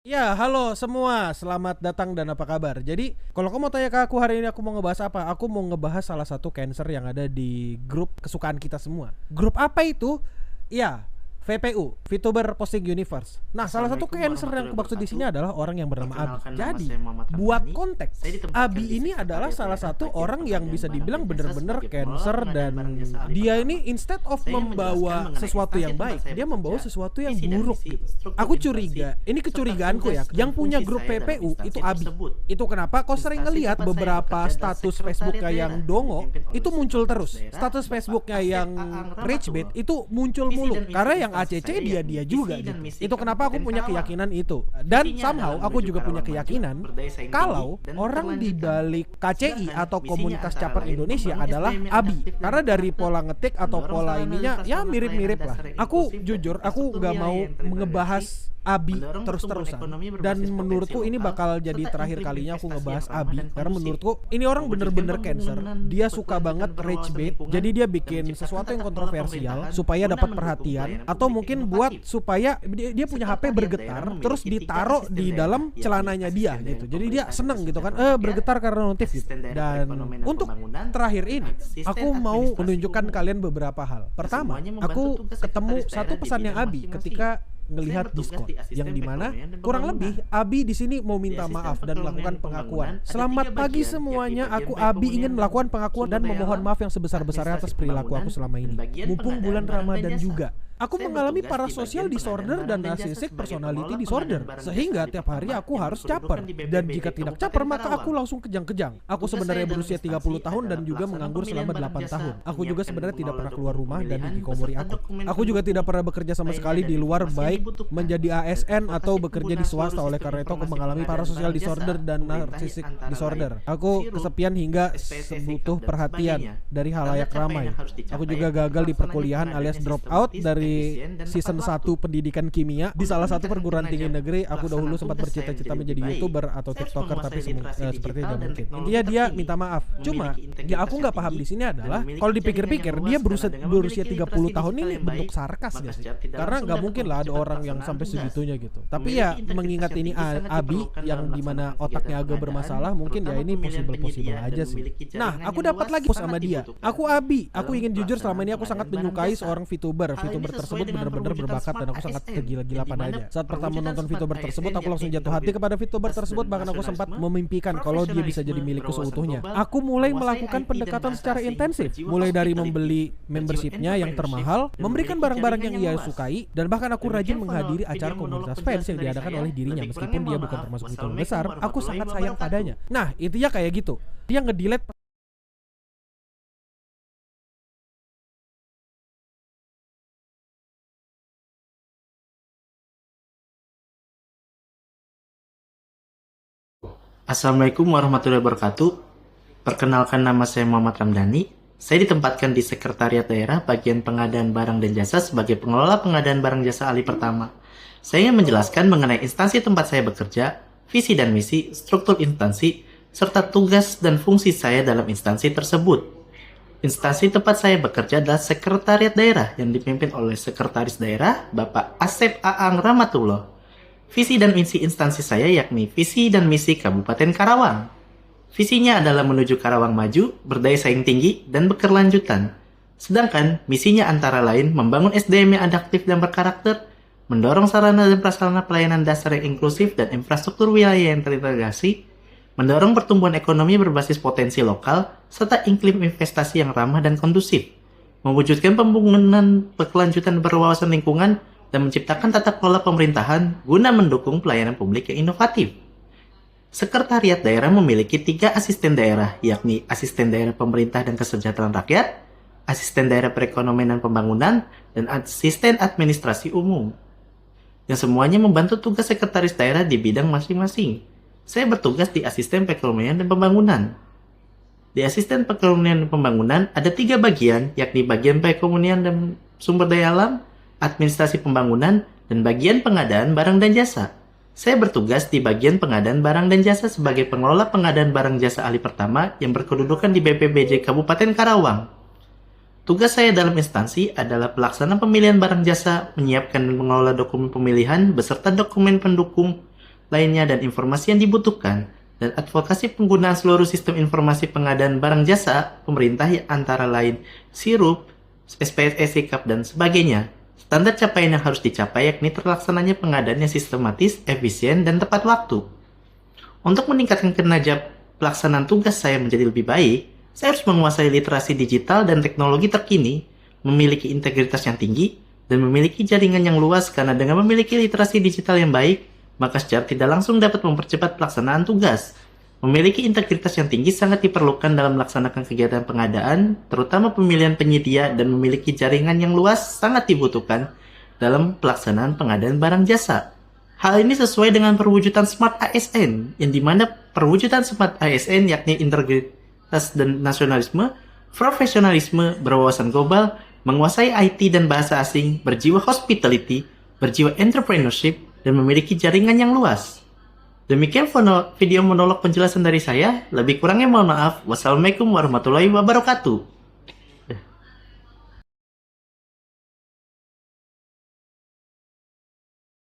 Ya, halo semua, selamat datang dan apa kabar? Jadi, kalau kamu mau tanya ke aku hari ini aku mau ngebahas apa? Aku mau ngebahas salah satu cancer yang ada di grup kesukaan kita semua. Grup apa itu? Ya, VPU, VTuber Posting Universe. Nah, salah satu Assalamualaikum cancer yang aku warahmatullahi maksud di sini wabarakatuh. adalah orang yang bernama Abi. Perkenalkan nama Jadi, saya Muhammad buat Ramdhani. konteks, Saya ditempatkan Abi di ini adalah Sekretariat salah Daerah satu Bagian orang yang Pengadaan bisa Barang dibilang dan Jasa bener-bener sebagai pengelola cancer pengadaan dan barang jasa ahli dia pertama. ini instead of Saya membawa menjelaskan mengenai sesuatu yang instansi baik, tempat saya dia membawa bekerja, sesuatu yang visi dan buruk misi, gitu. struktur Aku instansi, curiga, ini serta kecurigaanku tugas ya, dan yang punya fungsi grup saya dalam PPU instansi itu Abi. tersebut. Itu kenapa kau sering Instansi ngelihat tempat saya beberapa bekerja adalah status Sekretariat Facebooknya Daerah yang dongo dipimpin oleh itu muncul terus. Sekretaris Daerah Status Bapak Facebooknya Asep yang Aang rich bait Ramatullah. itu muncul Visi mulu dan misi karena yang instansi ACC saya dia yakni juga visi dan gitu. misi Itu kenapa aku Kabupaten punya Karawang. keyakinan itu. Dan Visinya somehow adalah aku menuju juga punya Karawang maju, keyakinan berdaya saing kalau tinggi, dan orang di berkelanjutan. balik KCI Sedangkan atau misinya komunitas antara caper lain Indonesia membangun adalah SDM yang Abi. adaptif dan Karena dari berkarakter, pola ngetik atau mendorong pola sarana dan ininya ya prasarana mirip-mirip pelayanan lah. dasar yang Aku inklusif dan jujur aku infrastruktur nggak mau wilayah yang terintegrasi, ngebahas Abi mendorong pertumbuhan terus-terusan. ekonomi Dan berbasis menurutku potensi ini lokal, bakal jadi serta terakhir iklim kalinya aku investasi ngebahas yang ramah Abi. dan Karena kondusif. menurutku ini orang Mewujudkan bener-bener cancer. pembangunan Dia suka berkelanjutan banget rage berwawasan bait. lingkungan, Jadi dia dan bikin menciptakan sesuatu yang tata kelola kontroversial pemerintahan supaya guna dapat mendukung perhatian pelayanan atau publik yang mungkin buat inovatif. supaya dia punya HP Sekretariat bergetar Daerah terus memiliki 3 ditaruh asisten di daerah, dalam yakni celananya dia asisten gitu. daerah Jadi dia pemerintah dan seneng gitu kan. kesejahteraan rakyat, Bergetar karena notif gitu. asisten daerah Dan perekonomian dan untuk pembangunan, terakhir dan ini asisten aku mau administrasi menunjukkan umum. kalian beberapa hal. Pertama, Kesemuanya membantu aku tugas ketemu sekretaris satu daerah di pesannya bidang Abi masing-masing. ketika Saya ngelihat bertugas Discord di asisten yang dimana perekonomian dan kurang pembangunan. lebih Abi di sini mau Di minta asisten maaf dan perekonomian melakukan dan pengakuan. pembangunan ada Selamat 3 pagi bagian, semuanya. yakni Aku bagian Abi ingin perekonomian melakukan dan pengakuan dan sumber daya memohon alam, maaf yang sebesar-besarnya atas administrasi perilaku aku pembangunan, selama dan ini. bagian Mumpung pengadaan bulan barang dan Ramadan jasa. juga. Aku Saya mengalami bertugas di parasocial bagian disorder pengadaan dan barang dan jasa narcissistic sebagai personality pengelola disorder. pengadaan barang Sehingga jasa ahli tiap hari pertama aku yang harus berkedudukan caper. di Dan BPBD jika tidak Kabupaten caper maka Karawang. aku langsung kejang-kejang. Aku Tugas sebenarnya saya dalam berusia 30 instansi tahun dan adalah juga pelaksanaan menganggur pemilihan selama barang 8 jasa, tahun. Aku juga menyiapkan sebenarnya tidak pengelola pernah keluar dokumen rumah dan pemilihan hikikomori beserta aku. dokumen Aku juga pendukung tidak pernah bekerja sama layanan sekali dan di luar informasi yang baik dibutuhkan. menjadi Dan ASN atau transportasi bekerja di penggunaan swasta. seluruh Oleh sistem karena itu aku informasi mengalami pengadaan parasocial barang jasa disorder dan pemerintah yang narcissistic antara disorder. lain Aku Sirup, kesepian hingga SPSS, butuh dan perhatian sebagainya. dari Karena halayak capaian ramai. yang harus Aku dicapai juga gagal di pelaksananya perkuliahan pengadaan alias yang drop out sistematis, dari efisien, dan season tepat 1 waktu. pendidikan kimia di Untuk salah satu meningkatkan perguruan tinggi kinerja negeri. Aku dahulu pelaksanaan sempat tugas saya bercita-cita menjadi menjadi lebih baik. YouTuber atau Saya harus TikToker tapi menguasai literasi sepertinya digital tidak dan mungkin. teknologi Intinya dia terkini, minta maaf. Cuma memiliki ya integritas aku yang nggak paham tinggi, di sini dan adalah memiliki kalau jaringan dipikir-pikir yang dia luas berusia karena dengan berusia memiliki 30 literasi tahun digital ini yang bentuk baik, sarkas maka gak sih? secara tidak Karena langsung nggak dapat mungkin lah ada mempercepat orang yang pelaksanaan sampai tugas. segitunya gitu. Tapi Memiliki ya integritas mengingat yang ini tinggi sangat Abi diperlukan yang dalam dimana pelaksanaan otaknya kegiatan agak pengadaan, bermasalah mungkin ya terutama ini pemilihan possible penyedia aja dan sih. memiliki Nah, jaringan aku yang dapat luas lagi sama sangat dia. dibutuhkan Aku Abi. Aku dalam ingin jujur selama ini aku pelaksanaan sangat pengadaan barang menyukai jasa. seorang VTuber. Hal ini VTuber sesuai tersebut dengan benar-benar perwujudan berbakat dan Smart aku sangat ASN, tergila-gila yang dimana padanya. Saat pertama perwujudan menonton Smart VTuber ASN tersebut aku langsung yakni jatuh hati kepada VTuber integritas tersebut, dan bahkan aku sempat nasionalisme, memimpikan kalau dia bisa jadi profesionalisme, milikku berwawasan seutuhnya. global, Aku mulai menguasai melakukan IT dan pendekatan data secara sehingga intensif, berjiwa mulai dari hospitality, membeli berjiwa membershipnya yang entrepreneurship, termahal, dan memberikan memiliki barang-barang jaringan yang ia luas. sukai, dan bahkan aku rajin Demikian menghadiri video acara yang menolak komunitas fans penjelasan yang dari diadakan saya. oleh dirinya. Lebih Meskipun kurangnya dia mohon bukan maaf. termasuk VTuber Wassalamualaikum besar, aku warahmatullahi sangat sayang wabarakatuh. padanya. Nah, intinya kayak gitu. Dia ngedelete. Assalamualaikum warahmatullahi wabarakatuh. Perkenalkan, nama saya Muhammad Ramdhani. Saya ditempatkan di Sekretariat Daerah Bagian Pengadaan Barang dan Jasa sebagai pengelola pengadaan barang jasa ahli pertama. Saya ingin menjelaskan mengenai instansi tempat saya bekerja, visi dan misi, struktur instansi, serta tugas dan fungsi saya dalam instansi tersebut. Instansi tempat saya bekerja adalah Sekretariat Daerah yang dipimpin oleh Sekretaris Daerah Bapak Asep Aang Ramatullah. Visi dan misi instansi saya yakni visi dan misi Kabupaten Karawang. Visinya adalah menuju Karawang maju, berdaya saing tinggi, dan berkelanjutan. Sedangkan misinya antara lain membangun SDM yang adaptif dan berkarakter, mendorong sarana dan prasarana pelayanan dasar yang inklusif dan infrastruktur wilayah yang terintegrasi, mendorong pertumbuhan ekonomi berbasis potensi lokal, serta iklim investasi yang ramah dan kondusif, mewujudkan pembangunan berkelanjutan berwawasan lingkungan, dan menciptakan tata kelola pemerintahan guna mendukung pelayanan publik yang inovatif. Sekretariat Daerah memiliki 3 asisten daerah, yakni Asisten Daerah Pemerintah dan Kesejahteraan Rakyat, Asisten Daerah Perekonomian dan Pembangunan, dan Asisten Administrasi Umum. Yang semuanya membantu tugas Sekretaris Daerah di bidang masing-masing. Saya bertugas di Asisten Perekonomian dan Pembangunan. Di Asisten Perekonomian dan Pembangunan ada 3 bagian, yakni bagian perekonomian dan sumber daya alam, administrasi pembangunan, dan bagian pengadaan barang dan jasa. Saya bertugas di bagian pengadaan barang dan jasa sebagai pengelola pengadaan barang jasa ahli pertama yang berkedudukan di BPBD Kabupaten Karawang. Tugas saya dalam instansi adalah pelaksana pemilihan barang jasa, menyiapkan dan mengelola dokumen pemilihan beserta dokumen pendukung, lainnya dan informasi yang dibutuhkan, dan advokasi penggunaan seluruh sistem informasi pengadaan barang jasa pemerintah antara lain SIRUP, SPSE, SIKAP, dan sebagainya. Standar capaian yang harus dicapai yakni terlaksananya pengadaan yang sistematis, efisien, dan tepat waktu. Untuk meningkatkan kinerja pelaksanaan tugas saya menjadi lebih baik, saya harus menguasai literasi digital dan teknologi terkini, memiliki integritas yang tinggi, dan memiliki jaringan yang luas karena dengan memiliki literasi digital yang baik, maka secara tidak langsung dapat mempercepat pelaksanaan tugas. Memiliki integritas yang tinggi sangat diperlukan dalam melaksanakan kegiatan pengadaan, terutama pemilihan penyedia, dan memiliki jaringan yang luas sangat dibutuhkan dalam pelaksanaan pengadaan barang jasa. Hal ini sesuai dengan perwujudan Smart ASN, yang dimana perwujudan Smart ASN yakni integritas dan nasionalisme, profesionalisme, berwawasan global, menguasai IT dan bahasa asing, berjiwa hospitality, berjiwa entrepreneurship, dan memiliki jaringan yang luas. Demikian video monolog penjelasan dari saya. Lebih kurangnya mohon maaf. Wassalamualaikum warahmatullahi wabarakatuh.